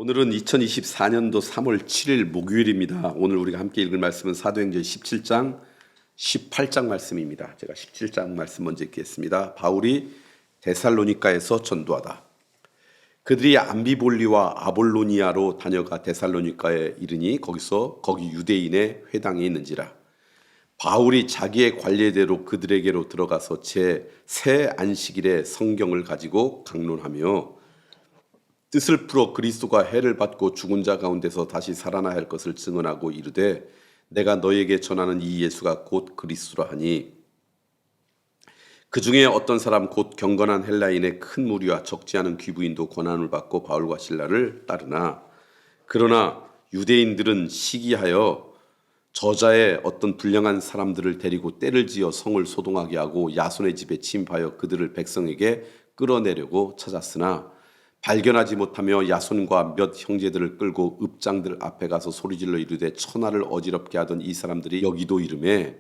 오늘은 2024년도 3월 7일 목요일입니다. 오늘 우리가 함께 읽을 말씀은 사도행전 17장, 18장 말씀입니다. 제가 17장 말씀 먼저 읽겠습니다. 바울이 데살로니가에서 전도하다. 그들이 암비볼리와 아볼로니아로 다녀가 데살로니가에 이르니 거기 유대인의 회당이 있는지라. 바울이 자기의 관례대로 그들에게로 들어가서 새 안식일에 성경을 가지고 강론하며 뜻을 풀어 그리스도가 해를 받고 죽은 자 가운데서 다시 살아나야 할 것을 증언하고 이르되 내가 너에게 전하는 이 예수가 곧 그리스도라 하니 그 중에 어떤 사람 곧 경건한 헬라인의 큰 무리와 적지 않은 귀부인도 권한을 받고 바울과 실라를 따르나 그러나 유대인들은 시기하여 저자의 어떤 불량한 사람들을 데리고 때를 지어 성을 소동하게 하고 야손의 집에 침입하여 그들을 백성에게 끌어내려고 찾았으나 발견하지 못하며 야손과 몇 형제들을 끌고 읍장들 앞에 가서 소리질러 이르되 천하를 어지럽게 하던 이 사람들이 여기도 이르매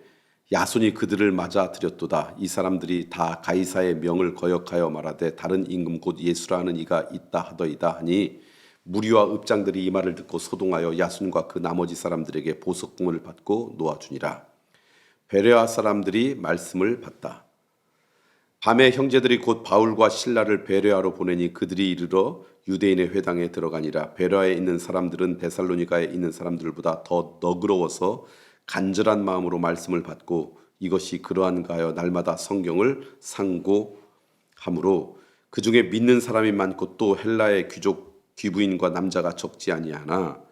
야손이 그들을 맞아 들였도다. 이 사람들이 다 가이사의 명을 거역하여 말하되 다른 임금 곧 예수라 하는 이가 있다 하더이다 하니 무리와 읍장들이 이 말을 듣고 소동하여 야손과 그 나머지 사람들에게 보석궁을 받고 놓아주니라. 베레아 사람들이 말씀을 받다. 밤에 형제들이 곧 바울과 실라를 베레아로 보내니 그들이 이르러 유대인의 회당에 들어가니라. 베레아에 있는 사람들은 데살로니가에 있는 사람들보다 더 너그러워서 간절한 마음으로 말씀을 받고 이것이 그러한가 하여 날마다 성경을 상고함으로 그 중에 믿는 사람이 많고 또 헬라의 귀부인과 남자가 적지 아니하나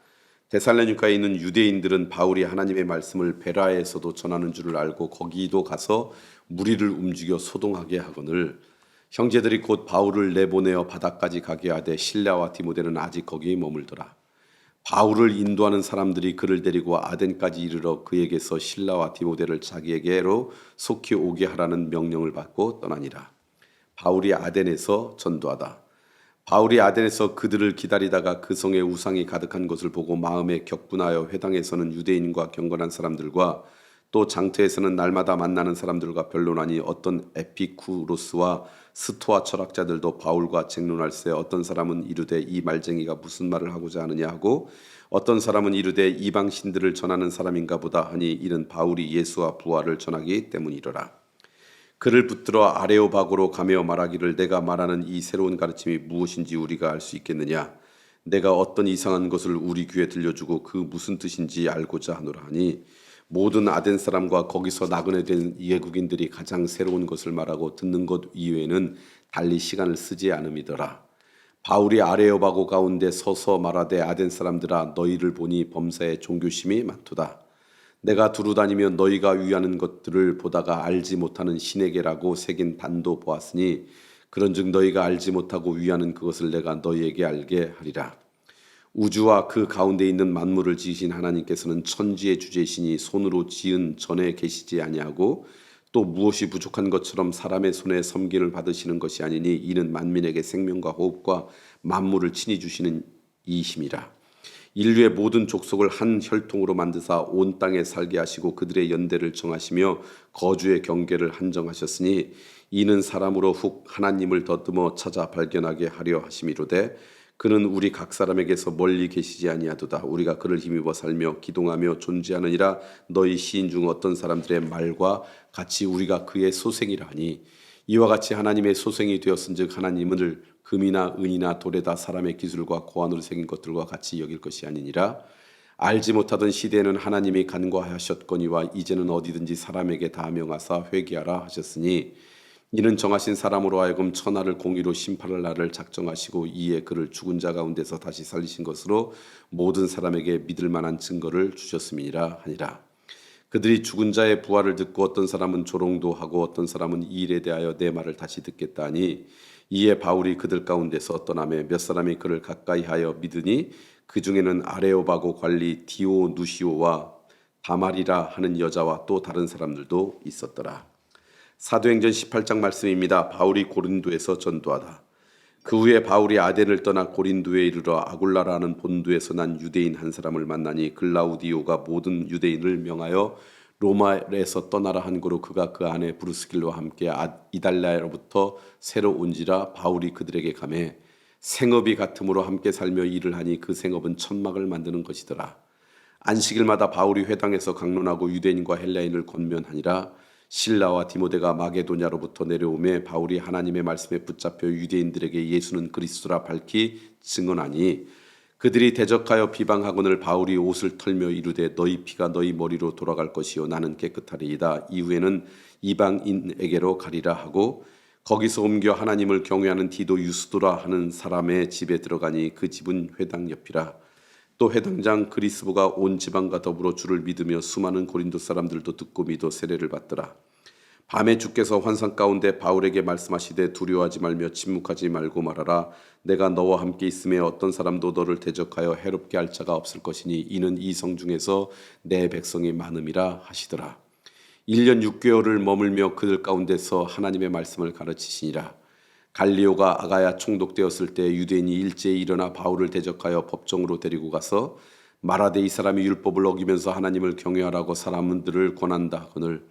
데살로니가에 있는 유대인들은 바울이 하나님의 말씀을 베레아에서도 전하는 줄을 알고 거기도 가서 무리를 움직여 소동하게 하거늘 형제들이 곧 바울을 내보내어 바다까지 가게 하되 실라와 디모데는 아직 거기 머물더라. 바울을 인도하는 사람들이 그를 데리고 아덴까지 이르러 그에게서 실라와 디모데를 자기에게로 속히 오게 하라는 명령을 받고 떠나니라. 바울이 아덴에서 전도하다. 바울이 아덴에서 그들을 기다리다가 그 성에 우상이 가득한 것을 보고 마음에 격분하여 회당에서는 유대인과 경건한 사람들과 또 장터에서는 날마다 만나는 사람들과 변론하니 어떤 에피쿠로스와 스토아 철학자들도 바울과 쟁론할세 어떤 사람은 이르되 이 말쟁이가 무슨 말을 하고자 하느냐 하고 어떤 사람은 이르되 이방 신들을 전하는 사람인가 보다 하니 이는 바울이 예수와 부활을 전하기 때문이로라. 그를 붙들어 아레오바고로 가며 말하기를 내가 말하는 이 새로운 가르침이 무엇인지 우리가 알 수 있겠느냐. 내가 어떤 이상한 것을 우리 귀에 들려주고 그 무슨 뜻인지 알고자 하노라 하니 모든 아덴 사람과 거기서 나그네 된 외국인들이 가장 새로운 것을 말하고 듣는 것 이외에는 달리 시간을 쓰지 않음이더라. 바울이 아레오바고 가운데 서서 말하되 아덴 사람들아 너희를 보니 범사에 종교심이 많도다. 내가 두루 다니며 너희가 위하는 것들을 보다가 알지 못하는 신에게라고 새긴 단도 보았으니 그런즉 너희가 알지 못하고 위하는 그것을 내가 너희에게 알게 하리라. 우주와 그 가운데 있는 만물을 지으신 하나님께서는 천지의 주제시니 손으로 지은 전에 계시지 아니하고 또 무엇이 부족한 것처럼 사람의 손에 섬김을 받으시는 것이 아니니 이는 만민에게 생명과 호흡과 만물을 친히 주시는 이심이라. 인류의 모든 족속을 한 혈통으로 만드사 온 땅에 살게 하시고 그들의 연대를 정하시며 거주의 경계를 한정하셨으니 이는 사람으로 훅 하나님을 더듬어 찾아 발견하게 하려 하심이로되 그는 우리 각 사람에게서 멀리 계시지 아니하도다. 우리가 그를 힘입어 살며 기동하며 존재하느니라. 너희 시인 중 어떤 사람들의 말과 같이 우리가 그의 소생이라 하니 이와 같이 하나님의 소생이 되었은즉 하나님을 금이나 은이나 돌에다 사람의 기술과 고안으로 새긴 것들과 같이 여길 것이 아니니라. 알지 못하던 시대에는 하나님이 간과하셨거니와 이제는 어디든지 사람에게 다 명하사 회개하라 하셨으니 이는 정하신 사람으로 하여금 천하를 공의로 심판할 날을 작정하시고 이에 그를 죽은 자 가운데서 다시 살리신 것으로 모든 사람에게 믿을 만한 증거를 주셨음이니라 하니라. 그들이 죽은 자의 부활을 듣고 어떤 사람은 조롱도 하고 어떤 사람은 이 일에 대하여 내 말을 다시 듣겠다 하니 이에 바울이 그들 가운데서 떠나매 몇 사람이 그를 가까이하여 믿으니 그 중에는 아레오바고 관리 디오누시오와 다말이라 하는 여자와 또 다른 사람들도 있었더라. 사도행전 18장 말씀입니다. 바울이 고린도에서 전도하다. 그 후에 바울이 아덴을 떠나 고린도에 이르러 아굴라라는 본도에서 난 유대인 한 사람을 만나니 글라우디오가 모든 유대인을 명하여 로마에서 떠나라 한 고로 그가 그 안에 브루스길과 함께 이달리아로부터 새로 온지라 바울이 그들에게 가매 생업이 같음으로 함께 살며 일을 하니 그 생업은 천막을 만드는 것이더라. 안식일마다 바울이 회당에서 강론하고 유대인과 헬라인을 권면하니라. 실라와 디모데가 마게도냐로부터 내려오매 바울이 하나님의 말씀에 붙잡혀 유대인들에게 예수는 그리스도라 밝히 증언하니 그들이 대적하여 비방하거늘 바울이 옷을 털며 이르되 너희 피가 너희 머리로 돌아갈 것이요 나는 깨끗하리이다. 이후에는 이방인에게로 가리라 하고 거기서 옮겨 하나님을 경외하는 디도 유스도라 하는 사람의 집에 들어가니 그 집은 회당 옆이라. 또 회당장 그리스보가 온 지방과 더불어 주를 믿으며 수많은 고린도 사람들도 듣고 믿어 세례를 받더라. 밤에 주께서 환상 가운데 바울에게 말씀하시되 두려워하지 말며 침묵하지 말고 말하라. 내가 너와 함께 있음에 어떤 사람도 너를 대적하여 해롭게 할 자가 없을 것이니 이는 이 성 중에서 내 백성이 많음이라 하시더라. 1년 6개월을 머물며 그들 가운데서 하나님의 말씀을 가르치시니라. 갈리오가 아가야 총독되었을 때 유대인이 일제히 일어나 바울을 대적하여 법정으로 데리고 가서 말하되 이 사람이 율법을 어기면서 하나님을 경외하라고 사람들을 권한다. 그늘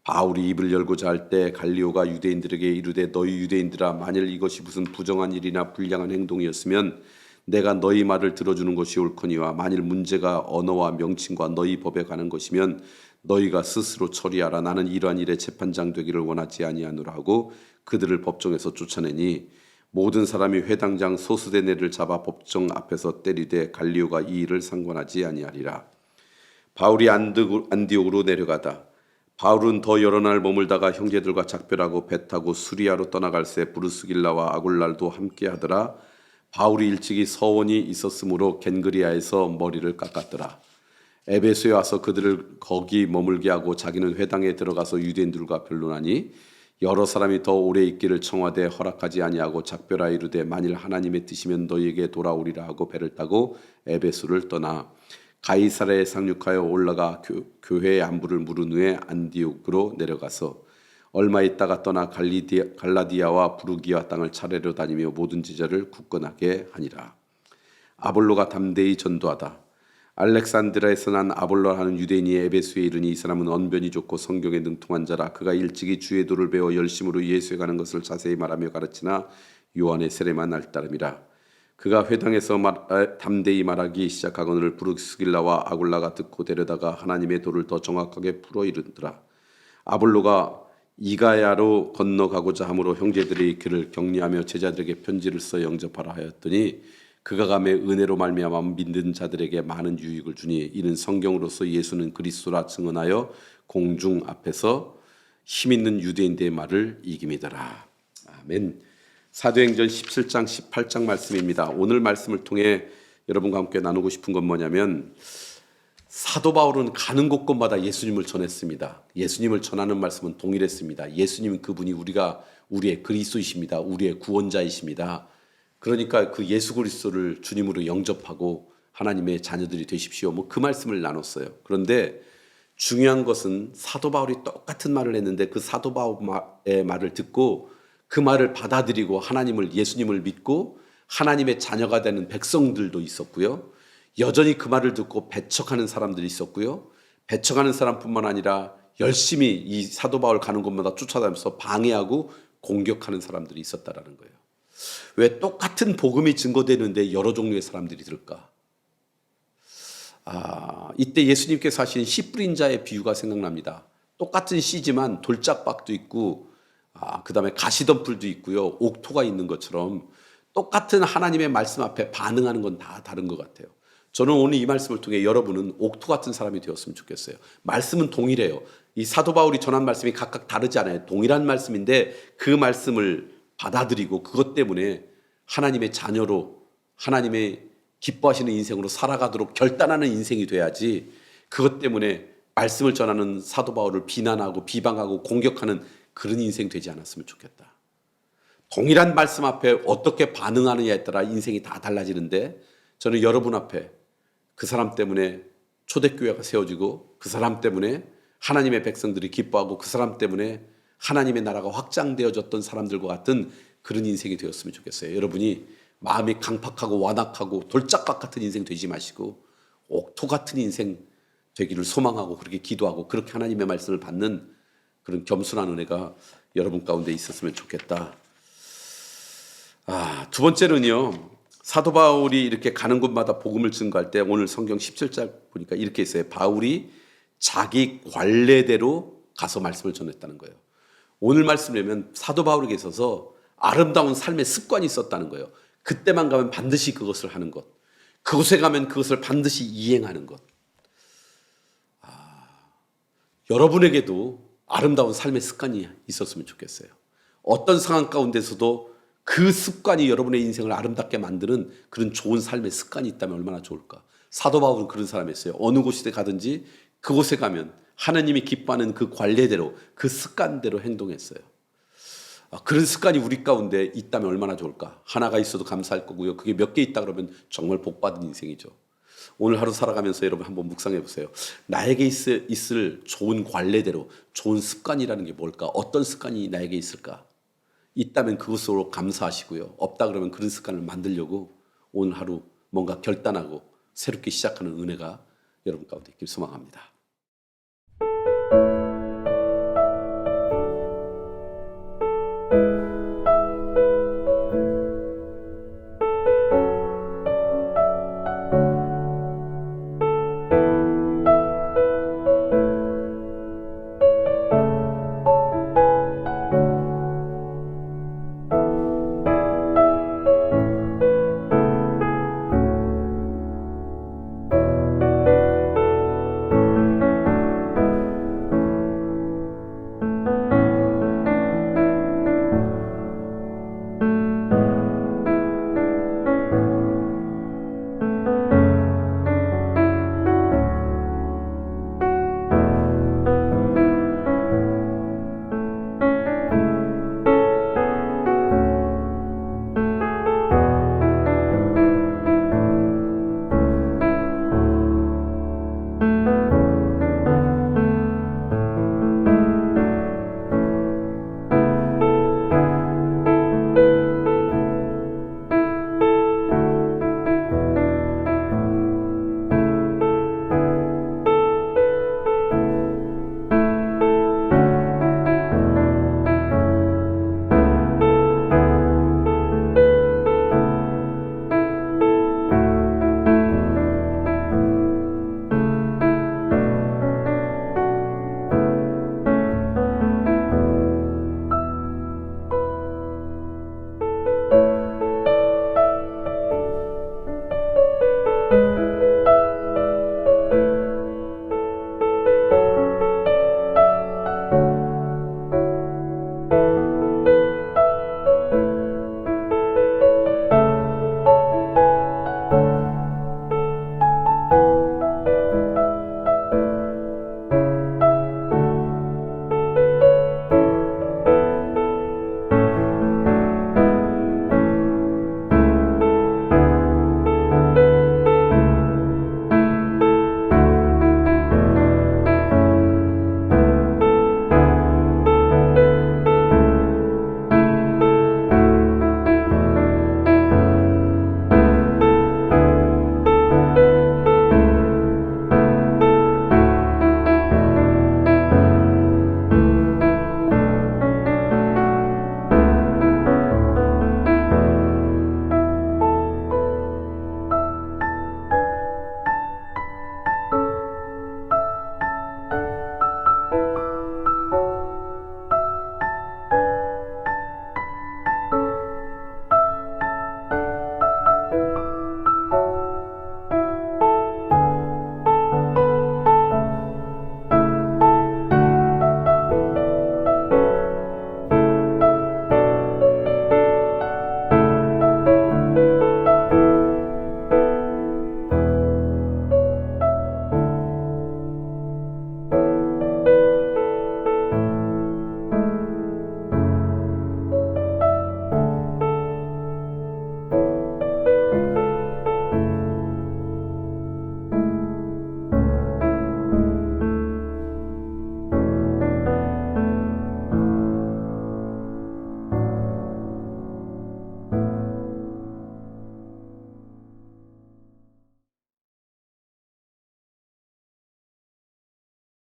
바울이 입을 열고자 할 때 갈리오가 유대인들에게 이르되 너희 유대인들아 만일 이것이 무슨 부정한 일이나 불량한 행동이었으면 내가 너희 말을 들어주는 것이 옳거니와 만일 문제가 언어와 명칭과 너희 법에 관한 것이면 너희가 스스로 처리하라. 나는 이러한 일에 재판장 되기를 원하지 아니하노라 하고 그들을 법정에서 쫓아내니 모든 사람이 회당장 소스데네를 잡아 법정 앞에서 때리되 갈리오가 이 일을 상관하지 아니하리라. 바울이 안디옥으로 내려가다 바울은 더 여러 날 머물다가 형제들과 작별하고 배 타고 수리아로 떠나갈새 브루스길라와 아굴랄도 함께하더라. 바울이 일찍이 서원이 있었으므로 겐그리아에서 머리를 깎았더라. 에베소에 와서 그들을 거기 머물게 하고 자기는 회당에 들어가서 유대인들과 변론하니 여러 사람이 더 오래 있기를 청하되 허락하지 아니하고 작별하여 이르되 만일 하나님의 뜻이면 너희에게 돌아오리라 하고 배를 타고 에베소를 떠나 가이사랴에 상륙하여 올라가 교회의 안부를 물은 후에 안디옥으로 내려가서 얼마 있다가 떠나 갈라디아와 부르기아 땅을 차례로 다니며 모든 제자를 굳건하게 하니라. 아볼로가 담대히 전도하다. 알렉산드라에서 난 아볼로 하는 유대인이 에베소에 이르니 이 사람은 언변이 좋고 성경에 능통한 자라. 그가 일찍이 주의 도를 배워 열심으로 예수에 가는 것을 자세히 말하며 가르치나 요한의 세례만 알따름이라. 그가 회당에서 담대히 말하기 시작하거늘 브룩스길라와 아굴라가 듣고 데려다가 하나님의 도를 더 정확하게 풀어 이르더라. 아볼로가 이가야로 건너가고자 하므로 형제들이 그를 격려하며 제자들에게 편지를 써 영접하라 하였더니 그가 가매 은혜로 말미암아 믿는 자들에게 많은 유익을 주니 이는 성경으로서 예수는 그리스도라 증언하여 공중 앞에서 힘있는 유대인들의 말을 이김이더라. 아멘. 사도행전 17장 18장 말씀입니다. 오늘 말씀을 통해 여러분과 함께 나누고 싶은 건 뭐냐면 사도 바울은 가는 곳곳마다 예수님을 전했습니다. 예수님을 전하는 말씀은 동일했습니다. 예수님은 그분이 우리의 그리스도이십니다. 우리의 구원자이십니다. 그러니까 그 예수 그리스도를 주님으로 영접하고 하나님의 자녀들이 되십시오. 그 말씀을 나눴어요. 그런데 중요한 것은 사도 바울이 똑같은 말을 했는데 그 사도 바울의 말을 듣고 그 말을 받아들이고 예수님을 믿고 하나님의 자녀가 되는 백성들도 있었고요. 여전히 그 말을 듣고 배척하는 사람들이 있었고요. 배척하는 사람뿐만 아니라 열심히 이 사도 바울 가는 곳마다 쫓아다니면서 방해하고 공격하는 사람들이 있었다라는 거예요. 왜 똑같은 복음이 증거되는데 여러 종류의 사람들이 들을까? 이때 예수님께서 하신 씨 뿌린 자의 비유가 생각납니다. 똑같은 씨지만 돌짝박도 있고 그 다음에 가시덤불도 있고요. 옥토가 있는 것처럼 똑같은 하나님의 말씀 앞에 반응하는 건 다 다른 것 같아요. 저는 오늘 이 말씀을 통해 여러분은 옥토 같은 사람이 되었으면 좋겠어요. 말씀은 동일해요. 이 사도 바울이 전한 말씀이 각각 다르지 않아요. 동일한 말씀인데 그 말씀을 받아들이고 그것 때문에 하나님의 자녀로 하나님의 기뻐하시는 인생으로 살아가도록 결단하는 인생이 돼야지 그것 때문에 말씀을 전하는 사도 바울을 비난하고 비방하고 공격하는 그런 인생 되지 않았으면 좋겠다. 동일한 말씀 앞에 어떻게 반응하느냐에 따라 인생이 다 달라지는데 저는 여러분 앞에 그 사람 때문에 초대교회가 세워지고 그 사람 때문에 하나님의 백성들이 기뻐하고 그 사람 때문에 하나님의 나라가 확장되어졌던 사람들과 같은 그런 인생이 되었으면 좋겠어요. 여러분이 마음이 강팍하고 완악하고 돌짝박 같은 인생 되지 마시고 옥토 같은 인생 되기를 소망하고 그렇게 기도하고 그렇게 하나님의 말씀을 받는 그런 겸손한 은혜가 여러분 가운데 있었으면 좋겠다. 두 번째는요. 사도 바울이 이렇게 가는 곳마다 복음을 증거할 때 오늘 성경 17절 보니까 이렇게 있어요. 바울이 자기 관례대로 가서 말씀을 전했다는 거예요. 오늘 말씀을 보면 사도 바울에게 있어서 아름다운 삶의 습관이 있었다는 거예요. 그때만 가면 반드시 그것을 하는 것. 그곳에 가면 그것을 반드시 이행하는 것. 여러분에게도 아름다운 삶의 습관이 있었으면 좋겠어요. 어떤 상황 가운데서도 그 습관이 여러분의 인생을 아름답게 만드는 그런 좋은 삶의 습관이 있다면 얼마나 좋을까. 사도 바울은 그런 사람이었어요. 어느 곳에 가든지 그곳에 가면 하나님이 기뻐하는 그 관례대로 그 습관대로 행동했어요. 그런 습관이 우리 가운데 있다면 얼마나 좋을까. 하나가 있어도 감사할 거고요. 그게 몇 개 있다 그러면 정말 복받은 인생이죠. 오늘 하루 살아가면서 여러분 한번 묵상해 보세요. 나에게 있을 좋은 관례대로 좋은 습관이라는 게 뭘까? 어떤 습관이 나에게 있을까? 있다면 그것으로 감사하시고요. 없다 그러면 그런 습관을 만들려고 오늘 하루 뭔가 결단하고 새롭게 시작하는 은혜가 여러분 가운데 있길 소망합니다.